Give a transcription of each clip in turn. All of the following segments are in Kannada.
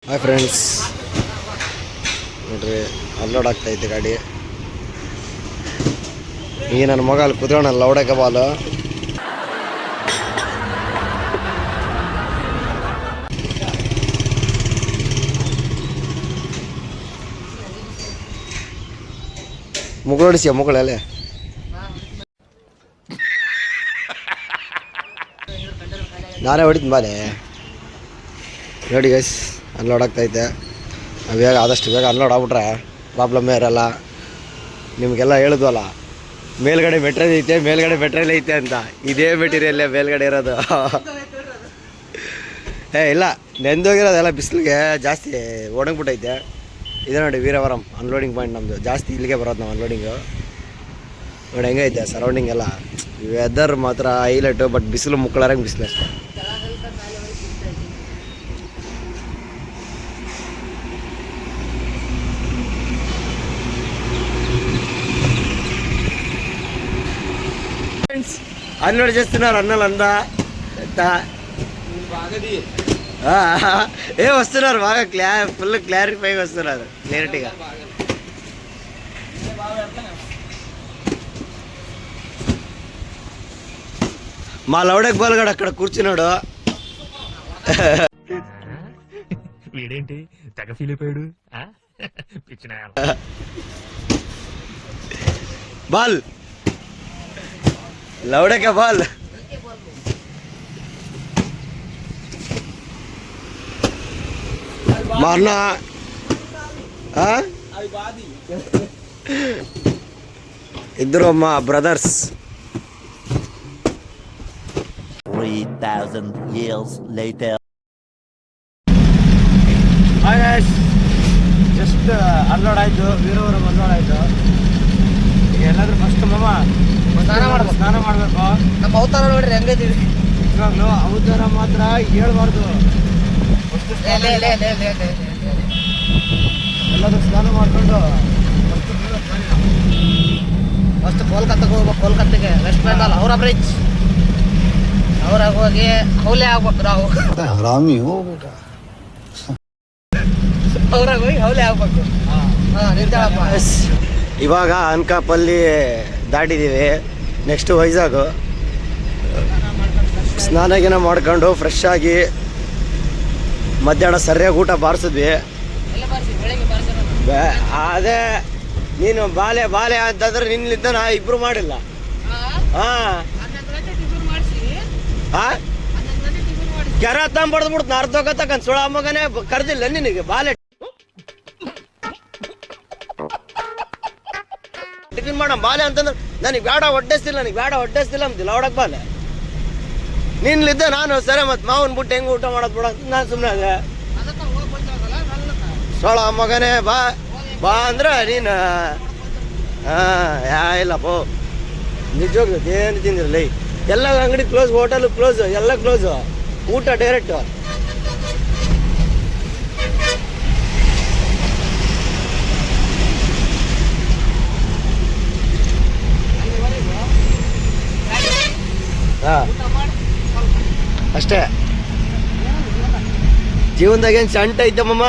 ಹಾಯ್ ಫ್ರೆಂಡ್ಸ್, ನೋಡ್ರಿ ಅನ್ಲೋಡ್ ಆಗ್ತೈತೆ ಗಾಡಿ. ಈಗ ನನ್ನ ಮಗ ಅಲ್ಲಿ ಕುತ್ಕೊಂಡಲ್ಲ ಲೌಡಕ್ಕೆ ಬಾಲು. ಮುಗುಳೋಡಿಸಿಯ ಮುಗುಳಲ್ಲೇ ನಾನೇ ಹೊಡಿತೀನಿ ಬಾಲೆ. ನೋಡಿ ಗೈಸ್, ಅನ್ಲೋಡ್ ಆಗ್ತೈತೆ. ಬೇಗ ಆದಷ್ಟು ಬೇಗ ಅನ್ಲೋಡ್ ಆಗ್ಬಿಟ್ರೆ ಪ್ರಾಬ್ಲಮ್ಮೇ ಇರಲ್ಲ. ನಿಮಗೆಲ್ಲ ಹೇಳಿದ್ವಲ್ಲ, ಮೇಲ್ಗಡೆ ಮೆಟೀರಿಯಲ್ ಐತೆ ಮೇಲ್ಗಡೆ ಮೆಟೀರಿಯಲ್ ಐತೆ ಅಂತ. ಇದೇ ಮೆಟೀರಿಯಲ್ಲೇ ಮೇಲ್ಗಡೆ ಇರೋದು. ಇಲ್ಲ, ನೆಂದೋಗಿರೋದೆಲ್ಲ ಬಿಸಿಲಿಗೆ ಜಾಸ್ತಿ ಒಣಗಿಬಿಟ್ಟೈತೆ. ಇದೆ ನೋಡಿ ವೀರವರಂ ಅನ್ಲೋಡಿಂಗ್ ಪಾಯಿಂಟ್ ನಮ್ಮದು. ಜಾಸ್ತಿ ಇಲ್ಲಿಗೆ ಬರೋದು ನಾವು ಅನ್ಲೋಡಿಂಗು. ನೋಡಿ ಹೆಂಗೈತೆ ಸರೌಂಡಿಂಗ್ ಎಲ್ಲ. ವೆದರ್ ಮಾತ್ರ ಹೈಲೈಟು, ಬಟ್ ಬಿಸಿಲು ಮುಕ್ಕಳರಂಗೆ ಬಿಸಿಲು ಅಷ್ಟೇ. అన్నోడు చేస్తున్నారు అన్నలు అందా ఏ వస్తున్నారు బాగా ఫుల్ క్లారిఫైగా వస్తున్నారు, క్లారిటీగా. మా లౌడక్ బాల్గాడు అక్కడ కూర్చున్నాడు. వీడేంటి తెగ ఫీల్ అయిపోయాడు. బాల్ లౌడకే బాల్. మా అన్న ఇద్దరు మా brothers. 3,000 years later. Just unload ಆಯಿತು, ವೀರವರಂ ಅನ್ಲೋಡ್ ಆಯಿತು. ಈಗ ಎಲ್ಲಾದ್ರೂ ಫಸ್ಟ್ ಸ್ನಾನ ಮಾಡಬೇಕು. ನಮ್ಮ ಅವತಾರ ನೋಡ್ರಿ ಹೆಂಗಿದ್ದೀವಿ. ನಿಜವಾಗ್ಲೂ ಅವತಾರ ಮಾತ್ರ ಹೇಳ್ಬಾರ್ದು. ಎಲ್ಲಾದ್ರೂ ಸ್ನಾನ ಮಾಡ್ಕೊಂಡು ಫಸ್ಟ್ ಕೋಲ್ಕತ್ತಾಗೆ ಹೋಗ್ಬೇಕು. ಕೋಲ್ಕತ್ತಾಗೆ ವೆಸ್ಟ್ ಬೆಂಗಾಲ್ ಹೌರಾ ಬ್ರಿಡ್ಜ್. ಅವ್ರಾಗ ಹೋಗಿ ಹೌಲೆ ಆಗ್ಬೇಕು ನಾವು. ಅವ್ರಾಗ ಹೋಗಿ ಹೌಲೆ ಆಗ್ಬೇಕು. ಇವಾಗ ಅನ್ಕಾಪಲ್ಲಿ ದಾಟಿದ್ದೀವಿ. ನೆಕ್ಸ್ಟ್ ವೈಜಾಗು. ಸ್ನಾನ ಮಾಡ್ಕೊಂಡು ಫ್ರೆಶ್ ಆಗಿ ಮಧ್ಯಾಹ್ನ ಸರಿಯಾಗಿ ಊಟ ಬಾರಿಸಿದ್ವಿ. ಅದೇ ನೀನು ಬಾಲೆ ಬಾಲೆ ಅಂತಂದ್ರೆ ನಿನ್ನಿಂದ ನಾ ಇಬ್ರು ಮಾಡಿಲ್ಲ. ಕೆರ ತಂಬಡ್ದ್ಬಿಡ್ತು ಅರ್ಧೋಗತ್ತಕ್ಕಂತ ಸುಳ ಮಗನೇ ಕರ್ದಿಲ್ಲ ನಿನಗೆ ಬಾಲೆ ಟಿಫಿನ್ ಮಾಡೋ ಬಾಲೆ ಅಂತಂದ್ರೆ ನನಗೆ ಬೇಡ ಹೊಡ್ಡೆಸ್ತಿಲ್ಲ ಅಂತಿಲ್ಲ. ಹೊಡಕ್ ಬಾಲೆ ನಿನ್ಲಿದ್ದ ನಾನು ಸರಿ ಮತ್ತೆ ಮಾವನ್ ಬಿಟ್ಟು ಹೆಂಗೆ ಊಟ ಮಾಡೋದು ಬಿಡ ಅಂತ ನಾನು ಸುಮ್ಮನೆ ಅದೇ. ಸೋಳ ಮಗನೇ ಬಾ ಬಾ ಅಂದ್ರೆ ನೀನು ಇಲ್ಲಪ್ಪೋ. ನಿಜವಾಗ್ಲು ಏನು ತಿಂದಿರಲಿ. ಎಲ್ಲ ಅಂಗಡಿ ಕ್ಲೋಸ್, ಹೋಟೆಲ್ ಕ್ಲೋಸ್, ಎಲ್ಲ ಕ್ಲೋಸು. ಊಟ ಡೈರೆಕ್ಟ್. ಅಷ್ಟೇ. ಜೀವನದಾಗ ಏನು ಚಂಟ ಐತಮ್ಮ?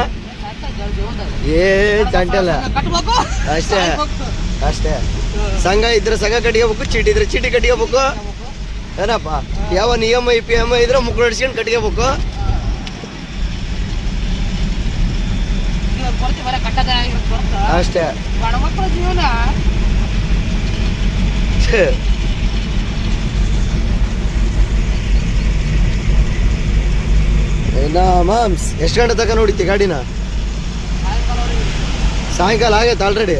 ಚಂಟ ಇಲ್ಲ. ಅಷ್ಟೇ. ಸಂಘ ಇದ್ರೆ ಸಂಘ ಕಟ್ಕೋಬೇಕು, ಚೀಟಿ ಇದ್ರೆ ಚೀಟಿ ಕಟ್ಕೋಬೇಕು. ಏನಪ್ಪ, ಯಾವ EMI PMI ಇದ್ರೆ ಮುಕ್ಳು ಹೊಡ್ಸ್ಕೊಂಡು ಕಟ್ಕೋಬೇಕು. ಅಷ್ಟೇ. ಮಾಮ್ಸ್ ಎಷ್ಟು ಗಂಟೆ ತನಕ ನೋಡಿತಿ ಗಾಡಿನ? ಸಾಯಂಕಾಲ ಆಗೈತೆ ಆಲ್ರೆಡಿ.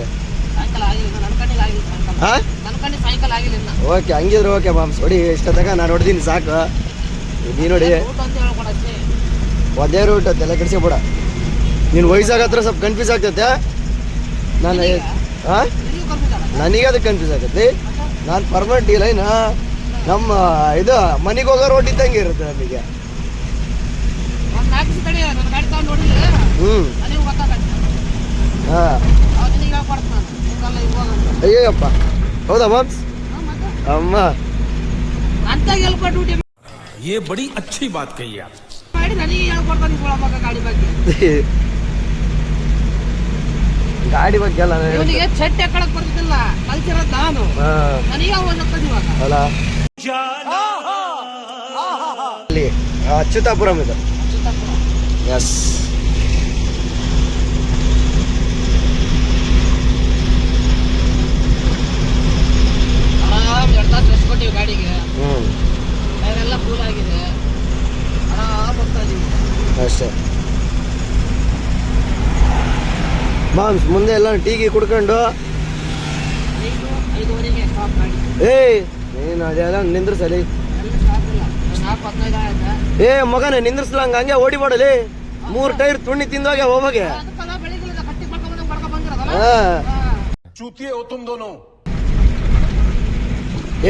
ಓಕೆ, ಹಂಗಿದ್ರೆ ಓಕೆ ಮಾಮ್ಸ್. ಹೊಡಿ ಇಷ್ಟ ತನಕ ನಾನು ಹೊಡೆದೀನಿ ಸಾಕು. ನೀ ನೋಡಿ ಒಂದೇ ರೂಟ್ ಎಲ್ಲ ಕೆಡಿಸ್ಕೊಬೇಡ. ನೀನು ವಯಸ್ಸಾಗ ಹತ್ರ ಸ್ವಲ್ಪ ಕನ್ಫ್ಯೂಸ್ ಆಗ್ತೈತೆ. ನಾನು ನನಗೆ ಅದಕ್ಕೆ ಕನ್ಫ್ಯೂಸ್ ಆಗತ್ತೆ. ನಾನು ಪರ್ಮನೆಂಟ್ ಇಲ್ಲ ಇನ್ನು. ನಮ್ಮ ಇದು ಮನೆಗೆ ಹೋಗೋ ರೋಡ್ ಇದ್ದಂಗೆ ಇರುತ್ತೆ ನಮಗೆ. ಅಯ್ಯಪ್ಪ, ಹೌದಾ ಮಾಮ್ಸ್? ಅಮ್ಮ ये बड़ी अच्छी बात कही आप. ಗಾಡಿ ನನಗೆ ಹೇಳ್ಕೊಡ್ತಾನೆ ಮಗ ಗಾಡಿ ಬಗ್ಗೆ. ಗಾಡಿ ಬಗ್ಗೆ ಅಲ್ಲ ಇವನಿಗೆ ಚಟ್ಟೆ ಹಾಕೊಳಕ್ ಬರ್ತಿದ್ದಿಲ್ಲ, ಕಲ್ತಿರೋದು ನಾನು. ನನಗೆ ಹೋಗ್ತದೆ ಇವಾಗ. ಅಲ್ಲ ಅಲ್ಲಿ ಅಚ್ಯುತಾಪುರಂ ಇದು. ಎಸ್ ಆರಾಮ್ 2 ತಾಸು ರೆಸ್ಟ್ ಕೊಟ್ಟಿವಿ ಗಾಡಿಗೆ. ಟೈರೆಲ್ಲ ಕೂಲ್ ಆಗಿದೆ, ಆರಾಮ್ ಹೋಗ್ತಾ ಇದೀವಿ ಅಷ್ಟೇ. ಮಾಮ್ಸ್ ಮುಂದೆ ಎಲ್ಲ ಟೀಗಿ ಕುಡ್ಕೊಂಡು 5:30ಗೆ ಸ್ಟಾಪ್ ಗಾಡಿ. ನೀನು ಅದೆಲ್ಲ ನಿಂದ್ರಿಸಲಿ. ಎಲ್ಲ ಸ್ಟಾಪ್ ಇಲ್ಲ, 4:15 ಆಯ್ತಾ. ಮಗನೇ ನಿಂದ್ರಿಸ್ಲಂಗ ಹಂಗೆ ಓಡಿಬಾಡಲಿ. 3 ಟೈರ್ ತುಣ್ಣಿ ತಿಂದೋಗೆ ಹೋಗೋಗೆ. ಅದಕ್ಕೆಲ್ಲ ಬೆಳಿಗ್ಗೆ ಕಟ್ಟಿ ಮಾಡ್ಕೊಂಡು ಬಂದಿರೋದಲ್ಲ.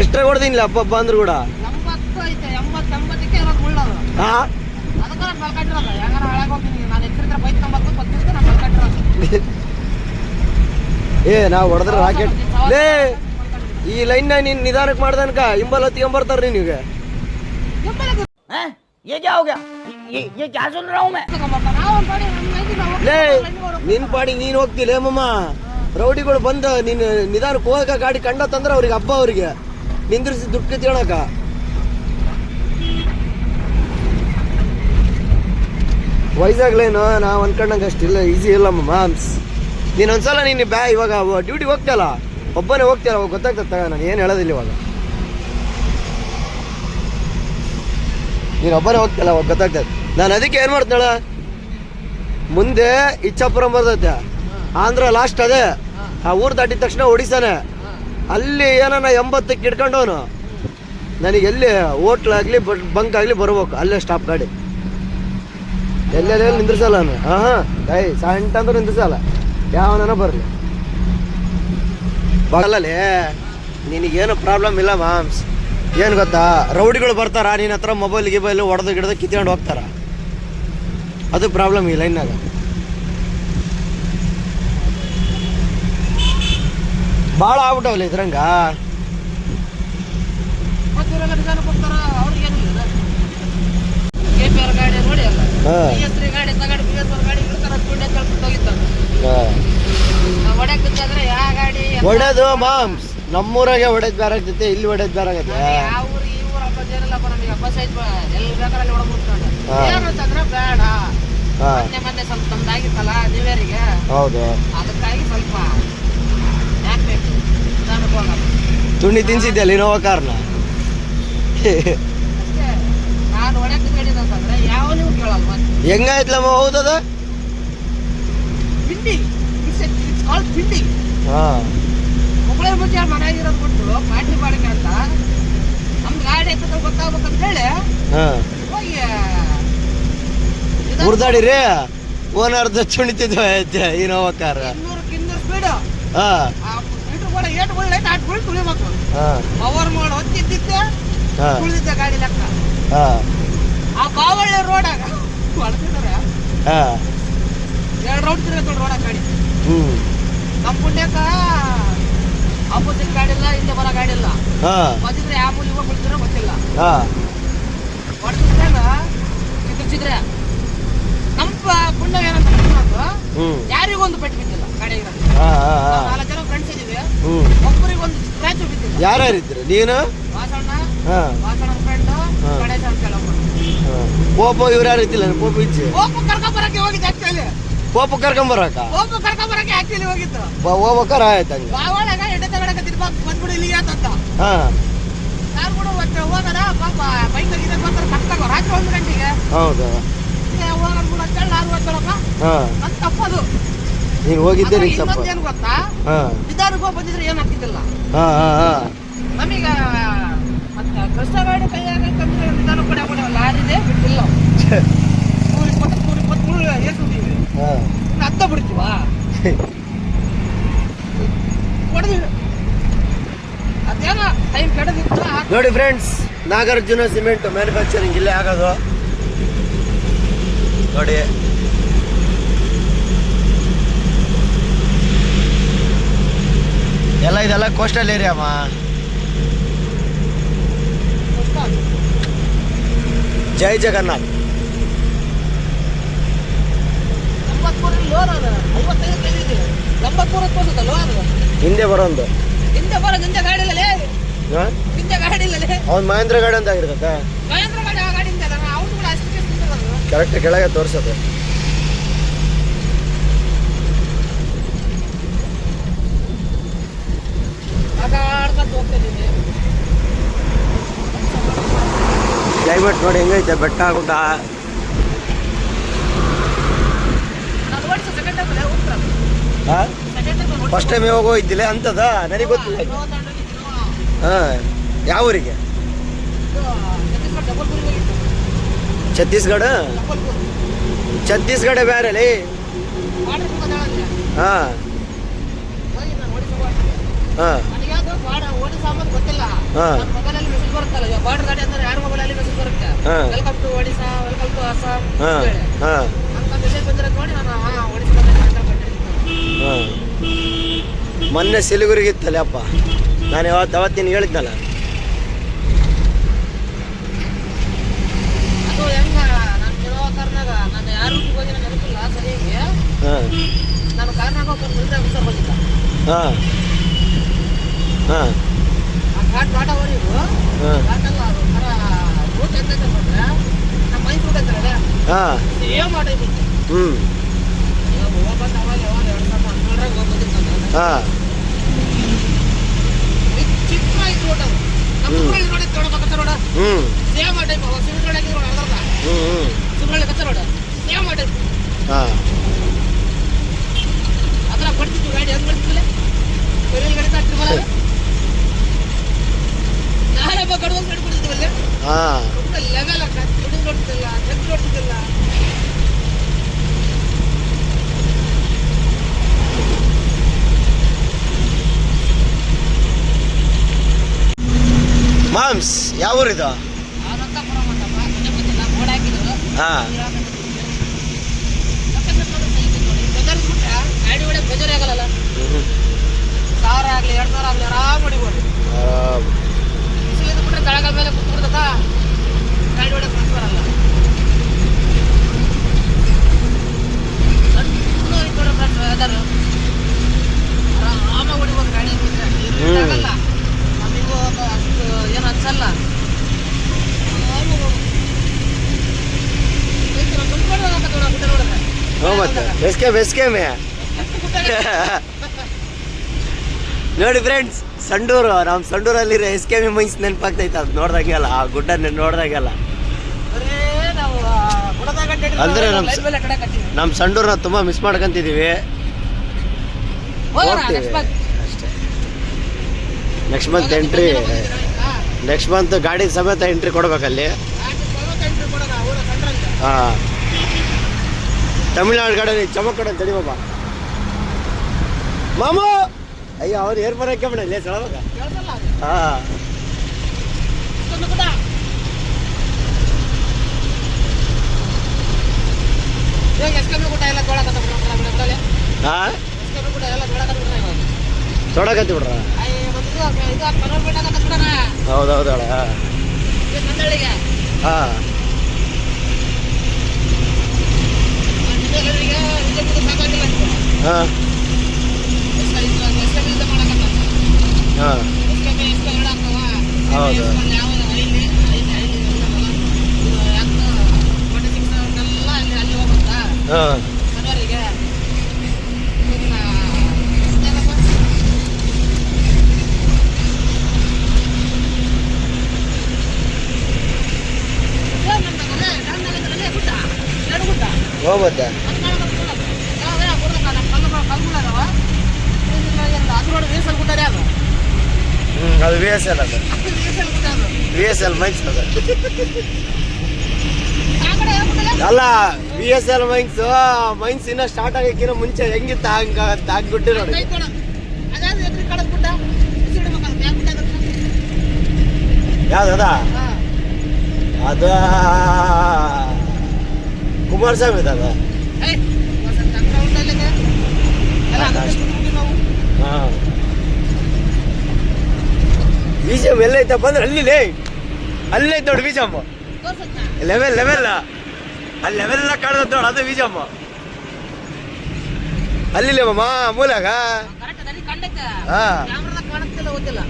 ಎಷ್ಟ್ರಾಗ ಹೊಡೆದಿಲ್ಲ ಅಪ್ಪ ಅಂದ್ರು ಕೂಡ 80 ಐತೆ, 80-80ಕ್ಕೆ ಇರೋದು ಮುಳ್ಳೋದು. ಅದಕ್ಕೆ ನಾನು ಮಲ್ಕೊಂಡಿರೋದು. ಹೆಂಗಾರ ಹಾಳಾಗಿ ಹೋಗ್ತೀನಿ ನಾನು. ಎಚ್ಚರಿದ್ರೆ ಬೈಕ್ 90 ನಾನು ಮಲ್ಕೊಂಡಿರೋದು. ನಾವು ಹೊಡೆದ್ರೆ ರಾಕೆಟ್ ಲೇ. ಈ ಲೈನ್ ನೀನ್ ನಿಧಾನಕ್ಕೆ ಮಾಡ್ದನ್ಕ ಹಿಂಬಲ್ ಹತ್ಕೊಂಬರ್ತಾರ ನಿನಗೆ. ಲೇ ನಿನ್ ಪಾಡಿ ನೀನ್ ಹೋಗ್ತಿಲ್ಲ ಮಮ್ಮ. ರೌಡಿಗಳು ಬಂದ ನೀನ್ ನಿಧಾನಕ್ಕೆ ಹೋಗಕ ಗಾಡಿ ಕಂಡತ್ತಂದ್ರ ಅವ್ರಿಗೆ ಹಬ್ಬ. ಅವ್ರಿಗೆ ನಿಂದ್ರಿಸಿ ದುಡ್ಡು ಕಿತ್ಕೊಳಕ. ವಯಸ್ಸಾಗ್ಲೇನು ನಾವು ಅನ್ಕೊಂಡಂಗೆ ಅಷ್ಟಿಲ್ಲ ಈಸಿ ಇಲ್ಲ ಮಾಮ್ಸ್. ನೀನು ಒಂದ್ಸಲ ನೀನು ಇವಾಗ ಡ್ಯೂಟಿಗೆ ಹೋಗ್ತಿಯಲ್ಲ, ಒಬ್ಬನೇ ಹೋಗ್ತಿಯಲ್ಲ, ಅವಾಗ ಗೊತ್ತಾಗ್ತದೆ. ನಾನು ಏನು ಹೇಳೋದಿಲ್ಲ ಇವಾಗ. ನೀನು ಒಬ್ಬನೇ ಹೋಗ್ತಿಯಲ್ಲ ಅವಾಗ ಗೊತ್ತಾಗ್ತದೆ. ನಾನು ಅದಕ್ಕೆ ಏನು ಮಾಡ್ತಾಳ, ಮುಂದೆ ಇಚ್ಛಾಪುರಂ ಬರ್ತೈತೆ, ಆಂಧ್ರ ಲಾಸ್ಟ್ ಅದೇ. ಆ ಊರು ದಾಟಿದ ತಕ್ಷಣ ಒಡಿಸಾನೆ. ಅಲ್ಲಿ ಏನಾನ 80ಕ್ಕೆ ಇಟ್ಕೊಂಡವನು ನನಗೆ ಎಲ್ಲಿ ಹೋಟ್ಲಾಗಲಿ ಬಂಕ್ ಆಗಲಿ ಬರ್ಬೇಕು, ಅಲ್ಲೇ ಸ್ಟಾಪ್ ಗಾಡಿ. ಎಲ್ಲೆಲ್ಲ ನಿಂದ್ರಿಸಲ್ಲ ನಾನು. ಸಣ್ಣ ಅಂದ್ರೆ ನಿಂದ್ರಿಸಲ್ಲ, ಯಾವನ ಬರಲಿ. ಬರಲ್ಲೇ ನಿನಗೇನು ಪ್ರಾಬ್ಲಮ್ ಇಲ್ಲ ಮಾಮ್ಸ್. ಏನು ಗೊತ್ತಾ, ರೌಡಿಗಳು ಬರ್ತಾರ ನಿನ್ನ ಹತ್ರ ಮೊಬೈಲ್ ಗಿಬೈಲು ಹೊಡೆದು ಗಿಡದು ಕಿತ್ಕೊಂಡು ಹೋಗ್ತಾರ. ಅದು ಪ್ರಾಬ್ಲಮ್ ಈ ಲೈನ್ನಾಗ. ಭಾಳ ಆಗ್ಬಿಟ್ಟವಲ್ಲ ಇದ್ರಂಗ. ಗಾಡಿ ನೋಡಿ ಅಲ್ಲ, ಗಾಡಿ ತಗೊಂಡು ಗಾಡಿ ಹೊಡ್ಯಾಕಿದ್ರೆ ಯಾವ ಗಾಡಿ ಹೊಡೆದು ಮಾಮ್ಸ್ ನಮ್ಮೂರಾಗೆ ಹೊಡೆದ್ ಬೇರೆ ಆಗ್ತೈತೆ, ಇಲ್ಲಿ ಹೊಡೆದ್ ಬೇರೆ ಆಗತ್ತೆ. ಯಾವ ಊರು ಈ ಊರು ಹಬ್ಬ ಸೇರಲ್ಲಪ್ಪ ನಮಗೆ. ಹಬ್ಬ ಸೈಜ್ ಎಲ್ಲಿ ಬೇಕಾದ್ರೆ ಹೊಡೆದ್ಬಿಡ್ತಾನೆ. ಏನಂತಂದ್ರೆ ಬೇಡ, ಮೊನ್ನೆ ಸ್ವಲ್ಪ ನಮ್ದಾಗಿತ್ತಲ್ಲ ನೀವೇರಿಗೆ, ಹೌದು, ಅದಕ್ಕಾಗಿ ಸ್ವಲ್ಪ ಯಾಕೆ ಬೇಕು ನಿಧಾನಕ್ಕೆ ಹೋಗಲ್ಲ. ತುಣ್ಣಿ ತಿನ್ಸಿದ್ದೆ ಇನೋವಾ ಕಾರ್ನ. ಅಷ್ಟೇ, ನಾನು ಹೊಡ್ಯಾಕ ಅಂತಂದ್ರೆ ಯಾವ ನೀವು ಕೇಳಲ್ಲ. ಮತ್ತೆ ಹೆಂಗಾಯ್ತಲಮ್ಮ? ಹೌದದ ಪಿಂಡಿ, ಇಟ್ಸ್ ಕಾಲ್ಡ್ ಪಿಂಡಿ. ಮಕ್ಕಳೇ ಮುಂಚೆ ಮನೆಯಾಗಿರೋದು ಬಿಟ್ಟು ಪಾರ್ಟಿ ಮಾಡಕ್ಕೆ ಅಂತ ನಮ್ದು ಗಾಡಿ ಎತ್ತ ಗೊತ್ತಾಗ್ಬೇಕಂತ ಹೇಳಿ ಹೋಗಿ ಮುರ್ದಾಡಿರಿ ಓನರ್ದ ಚುಣಿತಿದ್ವ ಇನೋವಾ ಕಾರ್. 200 ಸ್ಪೀಡು. ಮೀಟರ್ ಕೂಡ 8 ಬೀಳ್ ಲೈಟ್ 8 ಬೀಳ್ ತುಳಿಬೇಕು. ಪವರ್ ಮೋಡ್ ಹೊತ್ತಿದ್ದಿತ್ತೆ ತುಳಿದಿದ್ದೆ ಗಾಡಿ ಲೆಕ್ಕ. ಆ ಬಾವಳ್ಳಿ ರೋಡಾಗ ಹೊಡೆದಿದ್ದಾರೆ 2 ರೌಂಡ್ ತಿರ್ಗತ್ತೋಡು ರೋಡಾಗ ಗಾಡಿ. ನಮ್ಮ ಪುಣ್ಯಕ್ಕ ಆಪೋಸಿಟ್ ಗಾಡಿ ಇಲ್ಲ, ಹಿಂದೆ ಬರೋ ಗಾಡಿ ಇಲ್ಲ. ಬಂದಿದ್ರೆ ಯಾವ ಮೂಲಿ ಹೋಗಿ ಬಿಡ್ತಿರೋ ಗೊತ್ತಿಲ್ಲ. ಹೊಡೆದಿದ್ದಾಗ ಕಿಚ್ಚಿದ್ರೆ ನಮ್ಮ ಪುಣ್ಯ ಏನಂತ ಯಾರಿಗೊಂದು ಪೆಟ್ಟು ಬಿದ್ದಿಲ್ಲ ಗಾಡಿ. 4 ಜನ ಫ್ರೆಂಡ್ಸ್ ಇದೀವಿ, ಒಬ್ಬರಿಗೊಂದು ಸ್ಕ್ರಾಚ್ ಬಿದ್ದಿಲ್ಲ. ಯಾರ್ಯಾರಿದ್ರು? ನೀನು, ವಾಸಣ್ಣ ಫ್ರೆಂಡ್, ಗಣೇಶ ಅಂತ ಹೇಳೋದು. ಪೋಪೋ ಇವ್ರು ಯಾರು ಇದ್ದಿಲ್ಲ? ಪೋಪೋ ಇಜ್ಜಿ ಕರ್ಕೊಂಬರಕ್ಕೆ ಹೋಗಿದ್ದು ಆಕ್ಚುಲಿ. ಪೋಪೋ ಕರ್ಕೊಂಬರಕ ಕರ್ಕೊಂಬರಕ್ಕೆ ಆಕ್ಚುಲಿ ಹೋಗಿದ್ದು. ಹೋಗ್ಬೇಕಾರ ಆಯ್ತು ಹಂಗೆ. ಬಾವಳಗ ಎಡೆ ತಗೊಳಕ್ಕೆ ಬಂದ್ಬಿಡು ಇಲ್ಲಿಗೆ ಅಂತ. ನಾನು ಕೂಡ ಹೋಗೋಣ ಪಾಪ ಬೈಕ್ ಇದೆ ಬರ್ತಾರೆ ಕಟ್ಟಾಗ ರಾತ್ರಿ 1 ಗಂಟೆಗೆ. ಹೌದು, ಹೋಗೋಣ ಕೂಡ ಅಂತೇಳಿ ನಾನು ಹೋಗ್ತಾರಪ್ಪ ಅಂತ ತಪ್ಪದು. ನೀನು ಹೋಗಿದ್ದೆ ನಿನ್ ತಪ್ಪ. ಇನ್ನೊಂದೇನು ಗೊತ್ತಾ, ನಿಧಾನಕ್ಕೆ ಹೋಗಿ ಬಂದಿದ್ರೆ ಏನು ಆಗ್ತಿದ್ದಿಲ್ಲ ನಮೀಗ. ಮತ್ತೆ ಕಷ್ಟ ಗಾಡಿ ಕೈಯಾಗ ನಿಧಾನ ಕೂಡ ಲಾರಿದೆ ಬಿಟ್ಟಿಲ್ಲ. 120 ಏರ್ಸಿದ್ದೀವಿ, ಹತ್ತ ಬಿಡ್ತೀವ ಹೊಡೆದಿವಿ. ಅದೇನೋ ಟೈಮ್ ಕೆಡದಿತ್ತು. ನೋಡಿ ಫ್ರೆಂಡ್ಸ್, ನಾಗಾರ್ಜುನ ಸಿಮೆಂಟ್ ಮ್ಯಾನುಫ್ಯಾಕ್ಚರಿಂಗ್ ಇಲ್ಲೇ ಆಗೋದು ನೋಡಿ. ಇದೆಲ್ಲ ಕೋಸ್ಟಲ್ ಏರಿಯಾ ಅಮ್ಮ. ಜೈ ಜಗನ್ನಾಥ್. ಎಂಬತ್ಮೂರಲ್ಲಿ ಲೋನ್ ಅದು 55 ತೆಗೆದಿದೆ 83 ತೋರಿಸುತ್ತೆ ಲೋನ್ ಹಿಂದೆ ಬರೋದು ಹಿಂದೆ ಬರೋದು ಹಿಂದೆ ಗಾಡಿ ಇಲ್ಲಲೇ ಹಿಂದೆ ಗಾಡಿ ಇಲ್ಲಲೇ ಅವ್ನು ಮಹೇಂದ್ರ ಗಾಡಿ ಅಂತ ಆಗಿರ್ತದೆ ಮಹೇಂದ್ರ ಗಾಡಿ ಆ ಗಾಡಿ ಹಿಂದೆ ಅವ್ನು ಕೂಡ ಅಷ್ಟಕ್ಕೆ ಸಿಗ್ತದೆ ಕರೆಕ್ಟ್ ಕೆಳಗೆ ತೋರಿಸೋದು ಆಡ್ಕೊಂಡು ಹೋಗ್ತಾ ಇದ್ದೀನಿ ಕ್ಲೈಮೇಟ್ ನೋಡಿ ಹೆಂಗೈತೆ ಬೆಟ್ಟ ಗುಡ್ಡ ನಾನು ಓಡಿಸೋ ಸೆಕೆಂಡ್ ಟೈಮಲ್ಲಿ ಹೋಗ್ತಾರೆ ಸೆಕೆಂಡ್ ಟೈಮ್ ಫಸ್ಟ್ ಟೈಮ್ ಯಾವಾಗ ಹೋಗಿದ್ದಿಲ್ಲ ಅಂತದ ನನಗೆ ಗೊತ್ತಿಲ್ಲ ಹಾಂ ಯಾವ ಊರಿಗೆ ಛತ್ತೀಸ್ಗಢ ಛತ್ತೀಸ್ಗಢ ಬೇರೆ ಲೇ ಹಾಂ ಹಾಂ ಗೊತ್ತಿಲ್ಲ ಹಾಂ ಮೊಬೈಲಲ್ಲಿ ಮೆಸೇಜ್ ಬರುತ್ತಲ್ಲ ಬಾರ್ಡರ್ ಗಾಡಿ ಅಂದ್ರೆ ಯಾರ ಮೊಬೈಲಲ್ಲಿ ಮೆಸೇಜ್ ಬರುತ್ತೆ ಹಾಂ welcome to Odisha welcome to Assam ಹಾಂ ಹಾಂ ಅಂತ ಮೆಸೇಜ್ ಬಂದಿರೋದು ನೋಡಿ ನಾನು ಒಡಿಶಾ ಅಂತ ಕಂಡಿದ್ದೀನಿ ಹಾಂ ಮೊನ್ನೆ ಸಿಲಿಗುರಿಗೆ ಇತ್ತಲ್ಲ ಅಪ್ಪ ನಾನು ಅವತ್ತಿನ ಹೇಳಿದ್ನಲ್ಲ ಅದು ಹೆಂಗ ನಾನು ಕೆಲವು ಕಾರ್ನಾಗ ನಾನು ಯಾರು ಹೋಗಿ ನಾನು ನೆನಪಿಲ್ಲ ಸರಿಯಾಗಿ ಹಾಂ ನಾನು ಕಾರ್ನಾಗ ಹೋಗಿ ಮುಂದೆ ವಿಚಾರ ಬಂದಿದ್ದ ಹಾಂ ಹಾಂ ಆ ಘಾಟ್ ಘಾಟವರೆಗೂ ಹಾಂ ಘಾಟಲ್ಲ ಅದು ಥರ ರೂಟ್ ಎಂತೈತೆ ಬಂದ್ರೆ ನಮ್ಮ ಮೈ ರೂಟ್ ಐತಲ್ಲ ಹಾಂ ಸೇಮ್ ಮಾಡೈತಿ ಹ್ಞೂ ಹೋಗ್ಬಂದು ಅವಾಗ ಯಾವಾಗ 2012 ಹೋಗ್ಬಂದಿತ್ತು ನಾನು ಹಾಂ ಚಿಕ್ಕ ಐತಿ ರೋಡ್ ಅದು ನಮ್ಮ ಊರಲ್ಲಿ ನೋಡಿ ತೊಡಬೇಕಂತ ರೋಡ ಹ್ಞೂ ಸೇಮ್ ಟೈಪ್ ಅವಾಗ ಸಿಮಿಂಟ್ ಹಾಕಿ ರೋಡ್ ಅರ್ಧ ಹ್ಞೂ ಹ್ಞೂ ಸಿಮಿಂಟ್ ಕಚ್ಚ ರೋಡ್ ಸೇಮ್ ಟೈಪ್ ಹಾಂ ಅದ್ರ ಬರ್ತಿತ್ತು ಗಾಡಿ ಹೆಂಗ್ ಬರ್ತಿಲ್ಲ ಬೇರೆ ಗಾಡಿ ತಟ್ಟಿರಲ್ಲ ನಾಳೆ ಗಡುವಾಗ ನಡ್ಕೊಳ್ತಿದ್ವಲ್ಲ ಹಾಂ ಲೆವೆಲ್ ಹುಡುಗ ನೋಡ್ತಿದ್ದಿಲ್ಲ ಜಗ್ ನೋಡ್ತಿದ್ದಿಲ್ಲ ಮಾಮ್ಸ್ ಯಾವ ಊರಿದು ರಕ್ತಾಪುರ ಮಂಟಪ ಮನೆ ಗೊತ್ತಿಲ್ಲ ಬೋರ್ಡ್ ಹಾಕಿದ್ರು ಹಾಂ ಗಾಡಿ ಒಳಗೆ ಬೇಜಾರೇ ಆಗಲ್ಲ ಸಾವಿರ ಆಗಲಿ 2000 ಆಗಲಿ ಆರಾಮ್ ಹೊಡಿಬೋದು ಬಿಸಿಲಿದ್ದು ಬಿಟ್ರೆ ತಳಗಳ ಮೇಲೆ ಕುತ್ಬಿಡ್ತದ ಗಾಡಿ ಒಳಗೆ ಫ್ರೆಂಡ್ಸ್ ಬರಲ್ಲ ವೆದರ್ ಆರಾಮಾಗಿ ಹೊಡಿಬೋದು ಗಾಡಿ ಇದ್ರೆ ಆಗಲ್ಲ ನಮಗೂ ಅಷ್ಟು ಏನು ಅನ್ಸಲ್ಲ ಹ್ಞೂ ಮತ್ತೆ ಬೆಸ್ಕೆ ನೋಡಿ ಫ್ರೆಂಡ್ಸ್ ಸಂಡೂರು ನಮ್ಮ ಸಂಡೂರಲ್ಲಿರೋ SKM ಮೈನ್ಸ್ ನೆನಪಾಗ್ತೈತೆ ಅದು ನೋಡ್ದಂಗೆಲ್ಲ ಆ ಗುಡ್ಡ ನೋಡ್ದಂಗೆಲ್ಲ ಅಂದ್ರೆ ನಮ್ಮ ಸಂಡೂರನ್ನ ತುಂಬ ಮಿಸ್ ಮಾಡ್ಕೊಂತಿದ್ದೀವಿ ಹೋಗ್ತೀವಿ ಅಷ್ಟೇ next month entry next month ಗಾಡಿ ಸಮೇತ ಎಂಟ್ರಿ ಕೊಡ್ಬೇಕಲ್ಲಿ ಹಾಂ ತಮಿಳ್ನಾಡು ಗಾಡಿ ಚಮಕ್ ಕಡೆ ತಡಿ ಬಾಬಾ ಮಾಮೂ ಅಯ್ಯೋ ಅವ್ರು ಏರ್ ಬರೋಕ್ಕೆ ಬಿಡ ಇಲ್ಲೇ ಸಳವಾಗ ಹಾಂ ಹಾಂ ತೊಡಕತ್ತಿ ಬಿಡ್ರ ಹೌದೌದು ಹಾಂ ಹಾಂ ಹಾಂ ಹಾಂ ಹೌದು ಹಾಂ ಹೋಗುತ್ತೆ ಅದು VSL ಅದು VSL ಮೈನ್ಸ್ ಅದು ಅಲ್ಲ VSL ಮೈನ್ಸ್ ಇನ್ನೂ ಸ್ಟಾರ್ಟ್ ಆಗಕ್ಕಿಂತ ಮುಂಚೆ ಹೆಂಗಿತ್ತ ಹಂಗಿಟ್ಟು ನೋಡಿ ಯಾವ್ದದ ಅದ ಕುಮಾರಸ್ವಾಮಿ ಅದ ಹಾಂ ಬೀಜಮ್ ಎಲ್ಲೈತ ಬಂದ್ರೆ ಅಲ್ಲೈತೆ ನೋಡಿ ಬೀಜಮ್ಮ ಲೆವೆಲ್ ಅಲ್ಲಿ ಲೆವೆಲ್ ಎಲ್ಲ ಕಾಣದ ನೋಡಿ ಅದು ಬೀಜಮ್ಮ ಅಲ್ಲಿ ಮಾಮ ಮೂಲಾಗ ಕರೆಕ್ಟ್ ನನಗೆ ಕಂಡೈತೆ ಹಾ ಕ್ಯಾಮ್ರಾದಾಗ ಕಾಣಿಸ್ತಿಲ್ಲ ಗೊತ್ತಿಲ್ಲ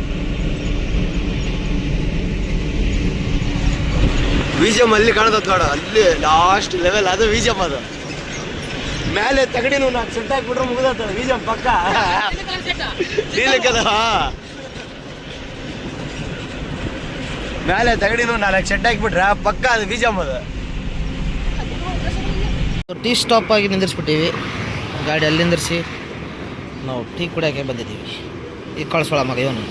ವಿಜಮ್ ಅಲ್ಲಿ ಕಾಣತದ ನೋಡು ಅಲ್ಲಿ ಲಾಸ್ಟ್ ಲೆವೆಲ್ ಅದು ವಿಜಮ್ ಅದು ಮೇಲೆ ತಗಡಿನು 4 ಸೆಟ್ ಹಾಕ್ಬಿಟ್ರೆ ಮುಗಿದ ವಿಜಮ್ ಪಕ್ಕ ನೀಲಕ್ಕದ ಮೇಲೆ ತಗಡಿನು 4 ಸೆಟ್ ಹಾಕ್ಬಿಟ್ರೆ ಪಕ್ಕ ಅದು ವಿಜಮ್ ಅದು ಟೀ ಸ್ಟಾಪ್ ಆಗಿ ನಿಂದಿರ್ಸ್ಬಿಟ್ಟಿವಿ ಗಾಡಿ ಅಲ್ಲಿ ನಿಂದಿರಿಸಿ ನಾವು ಟೀ ಕುಡಿಯೋಕೆ ಬಂದಿದ್ದೀವಿ ಈಗ ಕಳಿಸೋಳ ಮಗ ಇವನು